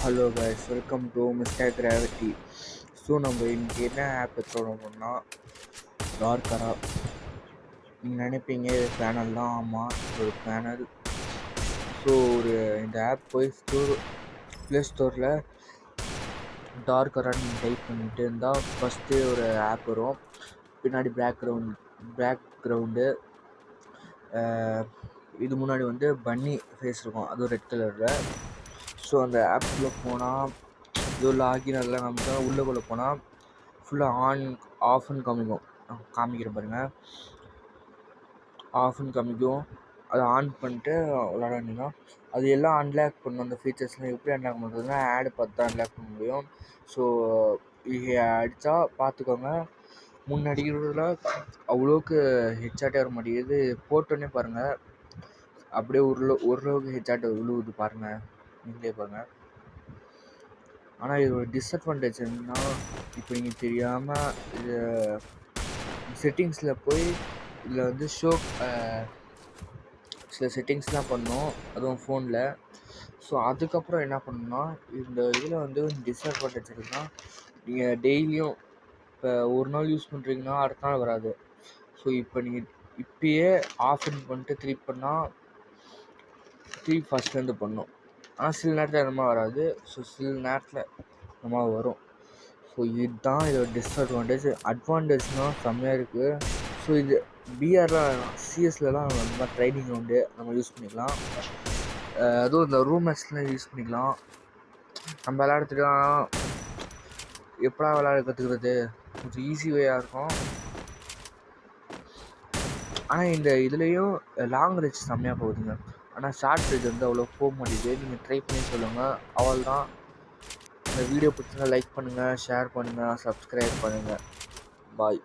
Hello guys, welcome to mister gravity. So நம்ம இன்றைக்கி என்ன ஆப் எடுத்துகிறோம்னா டார்க்கரா. நீங்கள் நினைப்பீங்க இது பேனல் தான். ஆமாம், இது ஒரு பேனல். ஸோ இந்த ஆப் போய் ப்ளே ஸ்டோரில் டார்க்கரான்னு டைப் பண்ணிட்டு இருந்தால் ஃபஸ்ட்டு ஒரு ஆப் வரும். பின்னாடி பேக்ரவுண்டு இது முன்னாடி பன்னி ஃபேஸ் இருக்கும், அதுவும் ரெட் கலரில். ஸோ அந்த ஆப்புக்குள்ளே போனால் இது லாகின் அதெல்லாம் காமிச்சா உள்ளே போனால் ஃபுல்லாக ஆஃப்னு காமிக்கிற பாருங்கள். ஆஃப்னு காமிக்கும். அதை ஆன் பண்ணிட்டு விளாடாண்டிங்கன்னா அது எல்லாம் அன்லாக் பண்ணணும். அந்த ஃபீச்சர்ஸ்லாம் எப்படி அன்லாக் பண்ணுறதுன்னா ஆடு பார்த்து தான் அன்லாக் பண்ண முடியும். ஸோ இது அடித்தா பார்த்துக்கோங்க. முன்னாடிக்கிறதுல அவ்வளோக்கு ஹெச்ஆட்டே வர மாட்டேங்குது. போட்டோன்னே பாருங்கள், அப்படியே ஓரளவுக்கு ஹெச்ஆட்டை விழுவுது பாருங்கள், நீங்களே பாருங்கள். ஆனால் இது ஒரு டிஸ்அட்வான்டேஜ் என்னன்னா, இப்போ நீங்கள் தெரியாமல் இது செட்டிங்ஸில் போய் இதில் ஷோ சில செட்டிங்ஸ்லாம் பண்ணோம், அதுவும் ஃபோனில். ஸோ அதுக்கப்புறம் என்ன பண்ணணும்னா, இந்த இதில் டிஸ்அட்வான்டேஜ் இருக்குன்னா, நீங்கள் டெய்லியும் இப்போ ஒரு நாள் யூஸ் பண்ணுறீங்கன்னா அடுத்த நாள் வராது. ஸோ இப்போ நீங்கள் இப்பயே ஆஃப் பண்ணிட்டு திருப்பி பண்ணால் திருப்பி ஃபஸ்ட்லேருந்து பண்ணணும். ஆனால் சில நேரத்தில் அந்த மாதிரி வராது. ஸோ சில நேரத்தில் அந்த மாதிரி வரும். ஸோ இதுதான் இதோட டிஸ்அட்வான்டேஜ். அட்வான்டேஜ்னால் செம்மையாக இருக்குது. ஸோ இது பிஆர்லாம் சிஎஸ்லலாம் அந்த மாதிரி ட்ரைனிங் ரவுண்டு நம்ம யூஸ் பண்ணிக்கலாம். அதுவும் இந்த ரூம் மேட்ச்லாம் யூஸ் பண்ணிக்கலாம். நம்ம விளையாடுறதுலாம் எப்படா விளையாட கற்றுக்கிறது, கொஞ்சம் ஈஸி வேயாக இருக்கும். ஆனால் இந்த இதுலேயும் லாங் ரேஞ்ச் செம்மையாக போகுதுங்க. ஆனால் ஷார்ட் ரேஞ்ச் அவ்வளோ போக மாட்டேங்குது. நீங்கள் ட்ரை பண்ணி சொல்லுங்கள். அவள் தான். இந்த வீடியோ பிடிச்சிருந்தா லைக் பண்ணுங்கள், ஷேர் பண்ணுங்கள், சப்ஸ்கிரைப் பண்ணுங்கள். பாய்.